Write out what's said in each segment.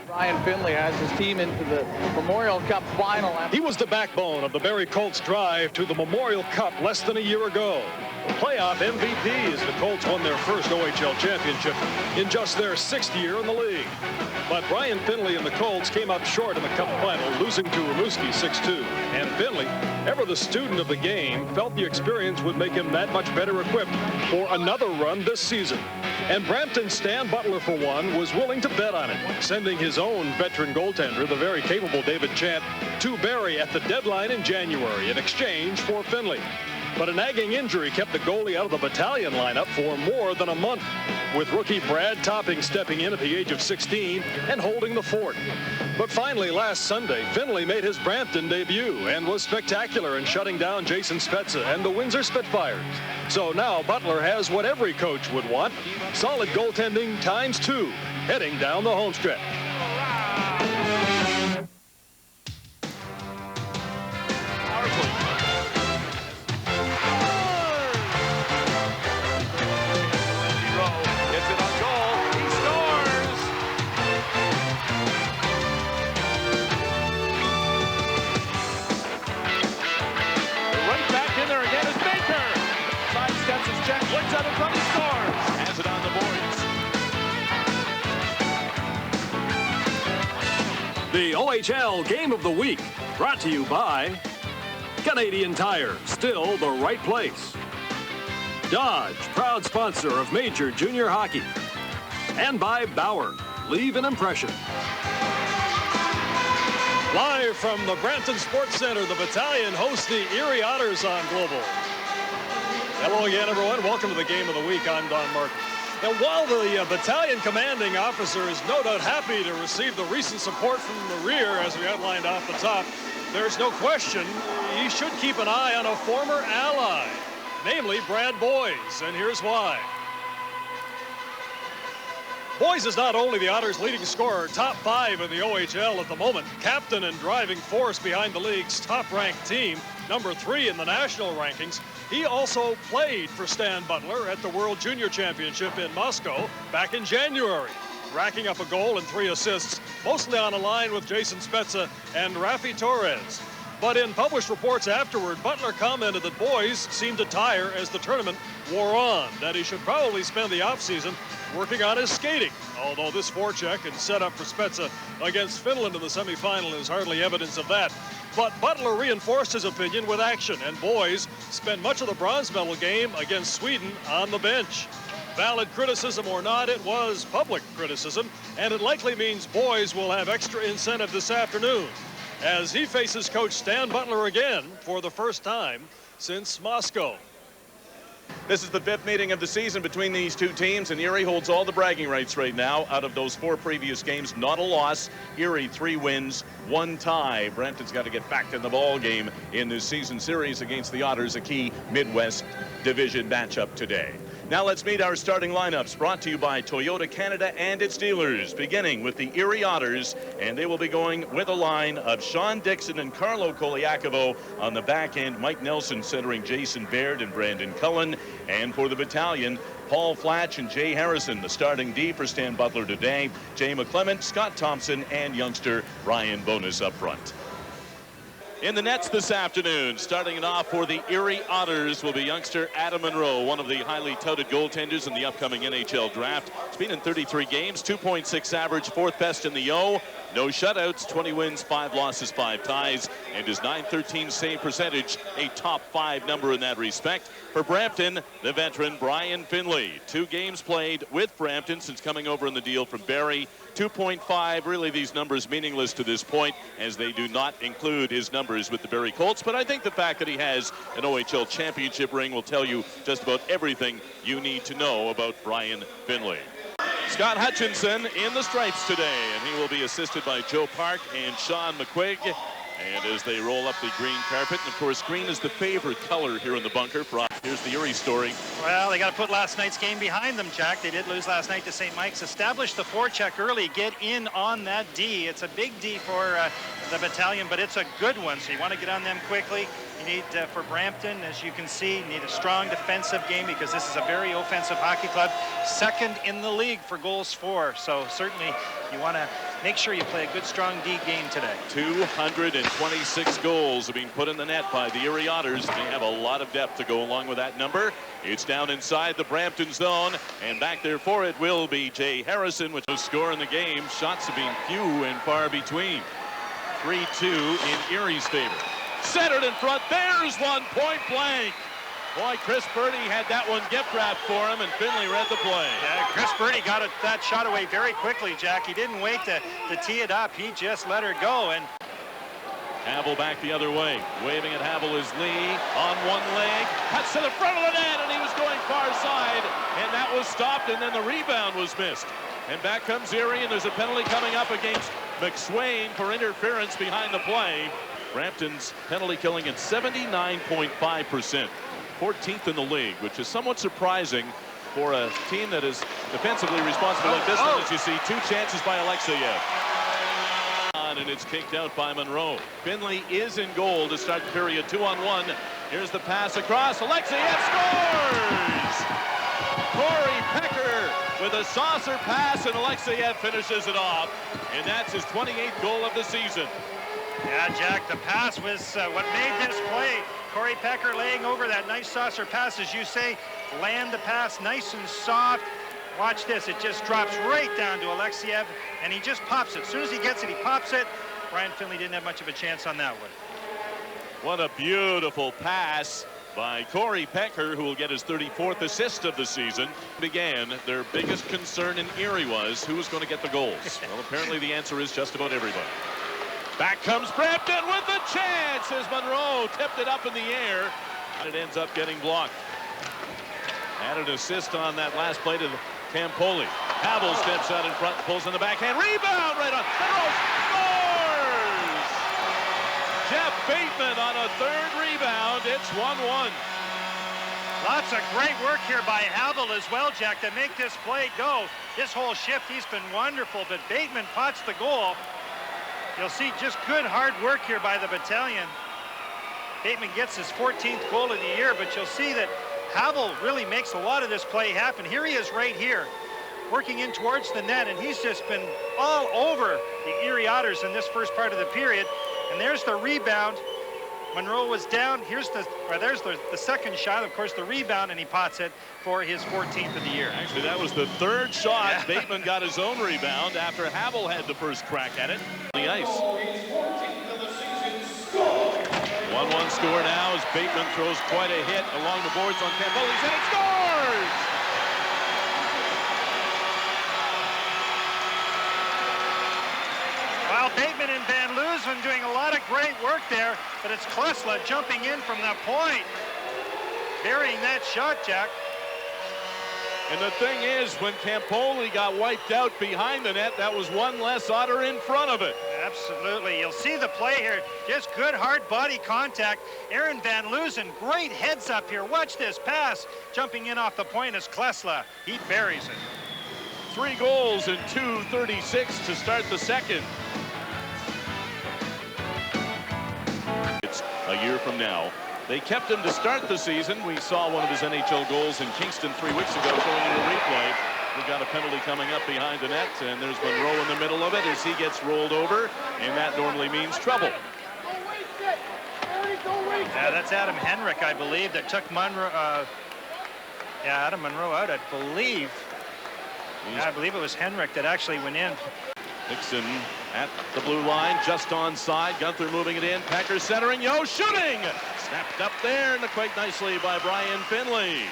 Ryan Finley has his team into the Memorial Cup final. He was the backbone of the Barrie Colts' drive to the Memorial Cup less than a year ago. The playoff MVP as the Colts won their first OHL championship in just their 6th year in the league. But Brian Finley and the Colts came up short in the Cup final, losing to Rimouski 6-2. And Finley, ever the student of the game, felt the experience would make him that much better equipped for another run this season. And Brampton's Stan Butler, for one, was willing to bet on it, sending his own veteran goaltender, the very capable David Chant, to Barrie at the deadline in January in exchange for Finley. But a nagging injury kept the goalie out of the battalion lineup for more than a month, with rookie Brad Topping stepping in at the age of 16 and holding the fort. But finally, last Sunday, Finley made his Brampton debut and was spectacular in shutting down Jason Spezza and the Windsor Spitfires. So now Butler has what every coach would want: solid goaltending ×2, heading down the home stretch. The OHL Game of the Week, brought to you by Canadian Tire, still the right place. Dodge, proud sponsor of Major Junior Hockey. And by Bauer, leave an impression. Live from the Brampton Sports Center, the Battalion hosts the Erie Otters on Global. Hello again, everyone. Welcome to the Game of the Week. I'm Don Martin. Now, while the battalion commanding officer is no doubt happy to receive the recent support from the rear, as we outlined off the top, there's no question he should keep an eye on a former ally, namely Brad Boyes, and here's why. Boyes is not only the Otters' leading scorer, top 5 in the OHL at the moment, captain and driving force behind the league's top-ranked team, number 3 in the national rankings. He also played for Stan Butler at the World Junior Championship in Moscow back in January, racking up a goal and 3 assists, mostly on a line with Jason Spezza and Rafi Torres. But in published reports afterward, Butler commented that Boyes seemed to tire as the tournament wore on, that he should probably spend the offseason working on his skating, although this forecheck and setup for Spezza against Finland in the semifinal is hardly evidence of that. But Butler reinforced his opinion with action, and Boyes spent much of the bronze medal game against Sweden on the bench. Valid criticism or not, it was public criticism, and it likely means Boyes will have extra incentive this afternoon as he faces coach Stan Butler again for the first time since Moscow. This is the 5th meeting of the season between these two teams, and Erie holds all the bragging rights right now. Out of those 4 previous games, not a loss. Erie 3 wins, 1 tie. Brampton's got to get back in the ball game in this season series against the Otters, a key Midwest Division matchup today. Now let's meet our starting lineups, brought to you by Toyota Canada and its dealers, beginning with the Erie Otters, and they will be going with a line of Sean Dixon and Carlo Koliakovo on the back end, Mike Nelson centering Jason Baird and Brandon Cullen, and for the battalion, Paul Flatch and Jay Harrison, the starting D for Stan Butler today, Jay McClement, Scott Thompson, and youngster Ryan Bonus up front. In the nets this afternoon, starting it off for the Erie Otters will be youngster Adam Monroe, one of the highly touted goaltenders in the upcoming NHL draft. He's been in 33 games, 2.6 average, 4th best in the O. No shutouts, 20 wins, 5 losses, 5 ties, and his .913 save percentage, a top 5 number in that respect. For Brampton, the veteran Brian Finley, 2 games played with Brampton since coming over in the deal from Barrie. 2.5, really these numbers meaningless to this point, as they do not include his numbers with the Barrie Colts, but I think the fact that he has an OHL championship ring will tell you just about everything you need to know about Brian Finley. Scott Hutchinson in the stripes today, and he will be assisted by Joe Park and Sean McQuigg. And as they roll up the green carpet, and of course green is the favorite color here in the bunker. Here's the Erie story. Well, they got to put last night's game behind them, Jack. They did lose last night to St. Mike's. Establish the forecheck early, get in on that D. It's a big D for the battalion, but it's a good one, so you want to get on them quickly. You need, for Brampton, as you can see, you need a strong defensive game because this is a very offensive hockey club. Second in the league for goals for. So certainly you want to make sure you play a good, strong D game today. 226 goals have been put in the net by the Erie Otters. They have a lot of depth to go along with that number. It's down inside the Brampton zone, and back there for it will be Jay Harrison, which will score in the game. Shots have been few and far between. 3-2 in Erie's favor. Centered in front. There's one, point blank. Boy, Chris Birdie had that one gift wrapped for him, and Finley read the play. Yeah, Chris Birdie got that shot away very quickly, Jack. He didn't wait to tee it up. He just let her go. And Havel back the other way. Waving at Havel is Lee on one leg. Cuts to the front of the net, and he was going far side, and that was stopped, and then the rebound was missed. And back comes Erie, and there's a penalty coming up against McSwain for interference behind the play. Brampton's penalty killing at 79.5%. 14th in the league, which is somewhat surprising for a team that is defensively responsible like this one. As you see, two chances by Alexeyev. And it's kicked out by Monroe. Finley is in goal to start the period. 2-on-1. Here's the pass across. Alexeyev scores! Corey Pecker with a saucer pass, and Alexeyev finishes it off. And that's his 28th goal of the season. yeah, Jack, the pass was what made this play. Corey Pecker laying over that nice saucer pass, as you say, land the pass nice and soft. Watch this, it just drops right down to Alexeyev, and he just pops it. As soon as he gets it, he pops it. Brian Finley didn't have much of a chance on that one. What a beautiful pass by Corey Pecker, who will get his 34th assist of the season. Began, their biggest concern in Erie was who was going to get the goals. Well, apparently the answer is just about everybody. Back comes Brampton with a chance as Monroe tipped it up in the air, and it ends up getting blocked. Had an assist on that last play to Campoli. Havel steps out in front and pulls in the backhand. Rebound right on. Monroe scores! Jeff Bateman on a third rebound. It's 1-1. Lots of great work here by Havel as well, Jack, to make this play go. This whole shift, he's been wonderful, but Bateman pots the goal. You'll see just good hard work here by the battalion. Bateman gets his 14th goal of the year, but you'll see that Havel really makes a lot of this play happen. Here he is right here, working in towards the net, and he's just been all over the Erie Otters in this first part of the period. And there's the rebound. Monroe was down. There's the second shot, of course, the rebound, and he pots it for his 14th of the year. Actually, that was the third shot. Yeah. Bateman got his own rebound after Havel had the first crack at it on the ice. 1-1 score now as Bateman throws quite a hit along the boards on Campoli, and it scores! Well, Bateman and Van Loosen doing a lot of great work there, but it's Klesla jumping in from the point, burying that shot, Jack. And the thing is, when Campoli got wiped out behind the net, that was one less Otter in front of it. Absolutely. You'll see the play here. Just good hard body contact. Aaron Van Loosen, great heads up here. Watch this pass. Jumping in off the point is Klesla. He buries it. 3 goals in 2:36 to start the second. It's a year from now. They kept him to start the season. We saw one of his NHL goals in Kingston 3 weeks ago going into a replay. We've got a penalty coming up behind the net, and there's Monroe in the middle of it as he gets rolled over, and that normally means trouble. Yeah, that's Adam Henrik, I believe, that took Adam Monroe out, I believe. Yeah, I believe it was Henrik that actually went in. Dixon at the blue line, just onside. Gunther moving it in. Pecker centering. Yo, shooting! Snapped up there, and quite nicely by Brian Finley.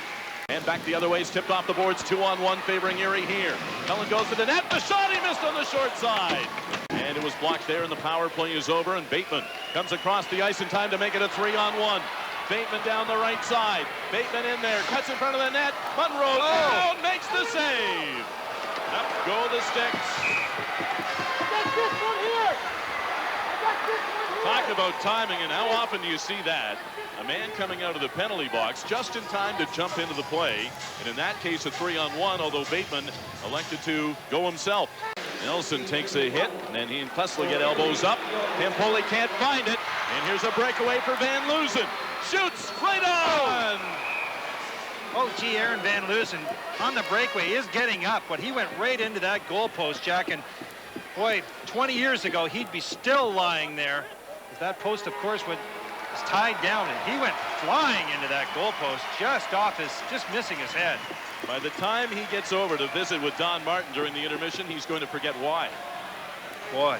And back the other way, is tipped off the boards. 2-on-1 favoring Erie here. Cullen goes to the net. The shot, he missed on the short side. And it was blocked there, and the power play is over. And Bateman comes across the ice in time to make it a 3-on-1. Bateman down the right side. Bateman in there, cuts in front of the net. Monroe down, makes the save. Up go the Sticks. Talk about timing, and how often do you see that? A man coming out of the penalty box just in time to jump into the play. And in that case, a 3-on-1, although Bateman elected to go himself. Nelson takes a hit, and then he and Klesla get elbows up. Campoli can't find it, and here's a breakaway for Van Loozen. Shoots right on! Oh, gee, Aaron Van Loozen on the breakaway is getting up, but he went right into that goalpost, Jack, and boy, 20 years ago, he'd be still lying there. That post, of course, was tied down, and he went flying into that goalpost, just missing his head. By the time he gets over to visit with Don Martin during the intermission, he's going to forget why. Boy,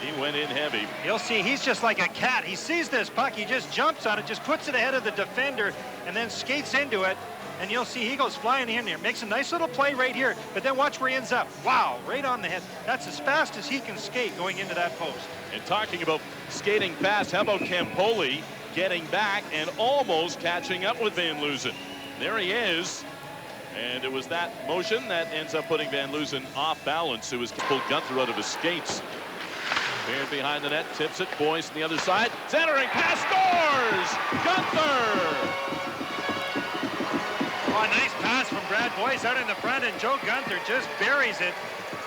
he went in heavy. You'll see he's just like a cat. He sees this puck, he just jumps on it, just puts it ahead of the defender, and then skates into it. And you'll see he goes flying in there, makes a nice little play right here, but then watch where he ends up. Wow, right on the head. That's as fast as he can skate going into that post. And talking about skating fast, how about Campoli getting back and almost catching up with Van Loozen? There he is. And it was that motion that ends up putting Van Loozen off balance. It was pulled Gunther out of his skates. Baird behind the net, tips it. Boyce on the other side. Centering pass, scores! Gunther! Oh, a nice pass from Brad Boyce out in the front, and Joe Gunther just buries it.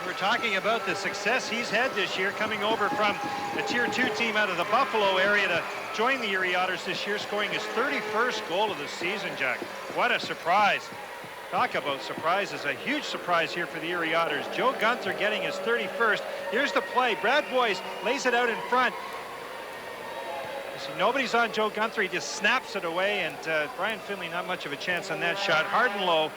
We're talking about the success he's had this year, coming over from a Tier 2 team out of the Buffalo area to join the Erie Otters this year, scoring his 31st goal of the season, Jack. What a surprise. Talk about surprises. A huge surprise here for the Erie Otters. Joe Gunther getting his 31st. Here's the play. Brad Boyce lays it out in front. You see, nobody's on Joe Gunther. He just snaps it away, and Brian Finley not much of a chance on that shot. Hard and low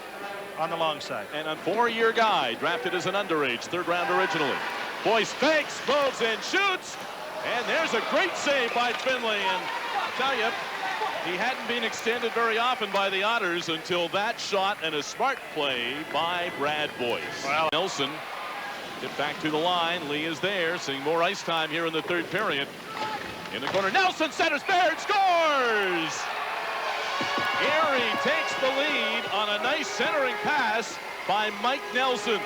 on the long side. And a 4-year guy, drafted as an underage, 3rd round originally. Boyce fakes, moves, and shoots. And there's a great save by Finley. And I tell you, he hadn't been extended very often by the Otters until that shot, and a smart play by Brad Boyce. Wow. Nelson get back to the line. Lee is there, seeing more ice time here in the 3rd period. In the corner, Nelson centers, Baird scores! Erie takes the lead on a nice centering pass by Mike Nelson.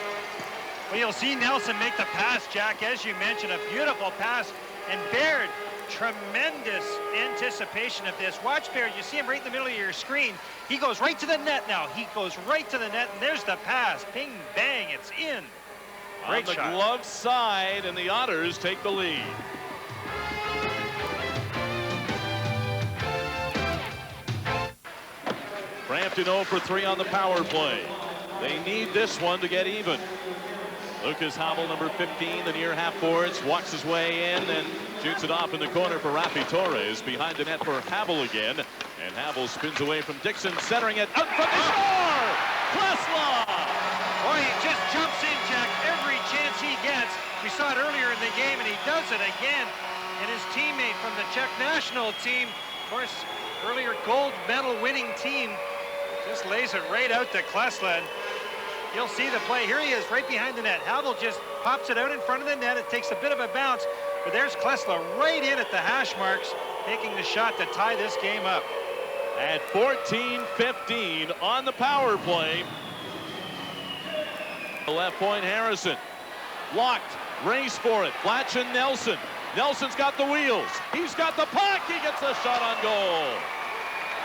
Well, you'll see Nelson make the pass, Jack, as you mentioned, a beautiful pass, and Baird, tremendous anticipation of this. Watch Baird, you see him right in the middle of your screen. He goes right to the net now. He goes right to the net, and there's the pass. Bing, bang, it's in. Great on the shot. glove side, and the Otters take the lead. Brampton 0 for 3 on the power play. They need this one to get even. Lucas Havel, number 15, the near half boards, walks his way in and shoots it off in the corner for Rafi Torres. Behind the net for Havel again. And Havel spins away from Dixon, centering it out from the score! Klesla! Boy, he just jumps in, Jack, every chance he gets. We saw it earlier in the game, and he does it again. And his teammate from the Czech national team, of course, earlier gold medal winning team, just lays it right out to Klesla. You'll see the play. Here he is right behind the net. Havel just pops it out in front of the net. It takes a bit of a bounce, but there's Klesla right in at the hash marks, taking the shot to tie this game up. At 14-15 on the power play. The left point, Harrison. Blocked. Race for it. Flatch and Nelson. Nelson's got the wheels. He's got the puck. He gets a shot on goal.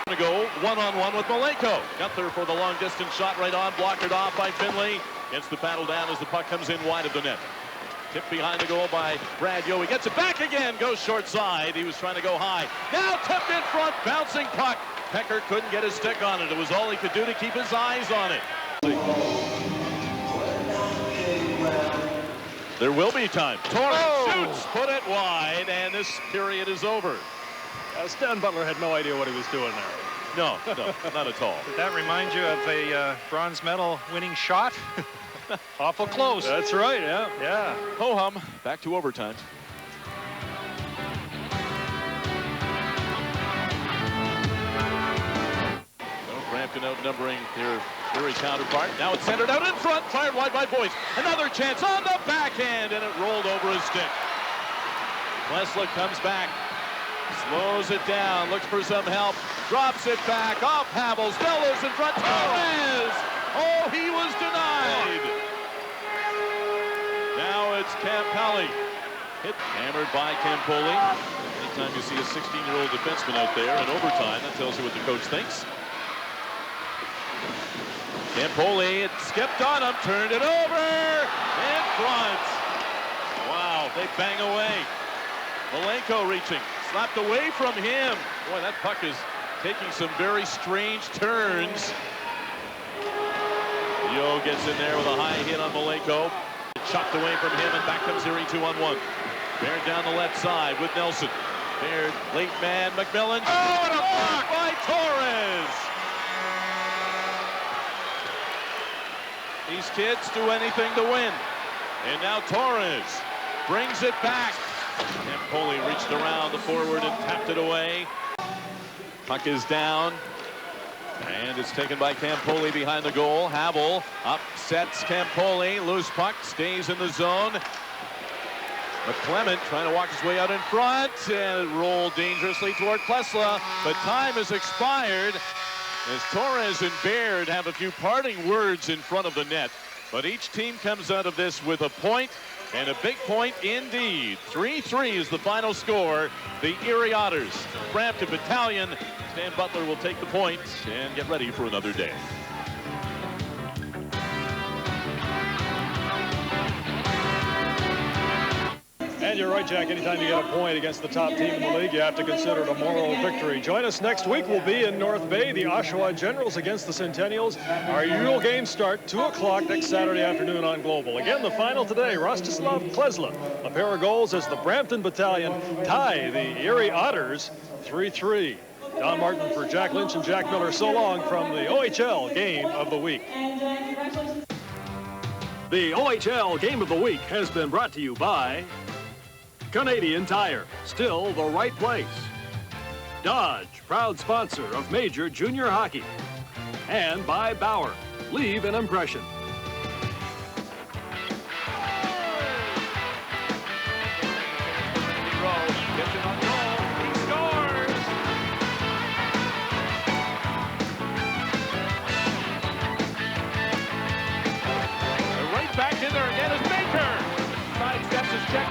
To go one-on-one with Maleko. Gunther for the long distance shot right on, blocked off by Finley. Gets the paddle down as the puck comes in wide of the net. Tipped behind the goal by Brad Yo. He gets it back again, goes short side. He was trying to go high. Now tipped in front, bouncing puck. Pecker couldn't get his stick on it. It was all he could do to keep his eyes on it. There will be time. Torres shoots, put it wide, and this period is over. Stan Butler had no idea what he was doing there. No, not at all. Did that remind you of a bronze medal winning shot? Awful close. That's right, yeah. Yeah. Ho-hum, back to overtime. Brampton outnumbering their Erie counterpart. Now it's centered out in front, fired wide by Boyce. Another chance on the backhand, and it rolled over his stick. Klesla comes back. Slows it down, looks for some help, drops it back, off Havel, still is in front, Torres! Oh, he was denied! Now it's Campoli. Hit, hammered by Campoli. Anytime you see a 16-year-old defenseman out there in overtime, that tells you what the coach thinks. Campoli, it skipped on him, turned it over, in front. They bang away. Malenko reaching. Slapped away from him. Boy, that puck is taking some very strange turns. Yo gets in there with a high hit on Malenko. Chucked away from him, and back comes Erie 2-on-1. Baird down the left side with Nelson. Baird, late man, McMillan. Oh, and a block by Torres! These kids do anything to win. And now Torres brings it back. Campoli reached around the forward and tapped it away. Puck is down. And it's taken by Campoli behind the goal. Havel upsets Campoli. Loose puck, stays in the zone. McClement trying to walk his way out in front and rolled dangerously toward Klesla. But time has expired as Torres and Baird have a few parting words in front of the net. But each team comes out of this with a point, and a big point indeed. 3-3 is the final score. The Erie Otters, Brampton Battalion. Stan Butler will take the point and get ready for another day. And you're right, Jack. Anytime you get a point against the top team in the league, you have to consider it a moral victory. Join us next week. We'll be in North Bay, the Oshawa Generals against the Centennials. Our usual games start 2 o'clock next Saturday afternoon on Global. Again, the final today, Rostislav Klesla. A pair of goals as the Brampton Battalion tie the Erie Otters 3-3. Don Martin for Jack Lynch and Jack Miller. So long from the OHL Game of the Week. The OHL Game of the Week has been brought to you by Canadian Tire, still the right place. Dodge, proud sponsor of Major Junior Hockey. And by Bauer, leave an impression. Right back in there again is Baker. Side steps his check.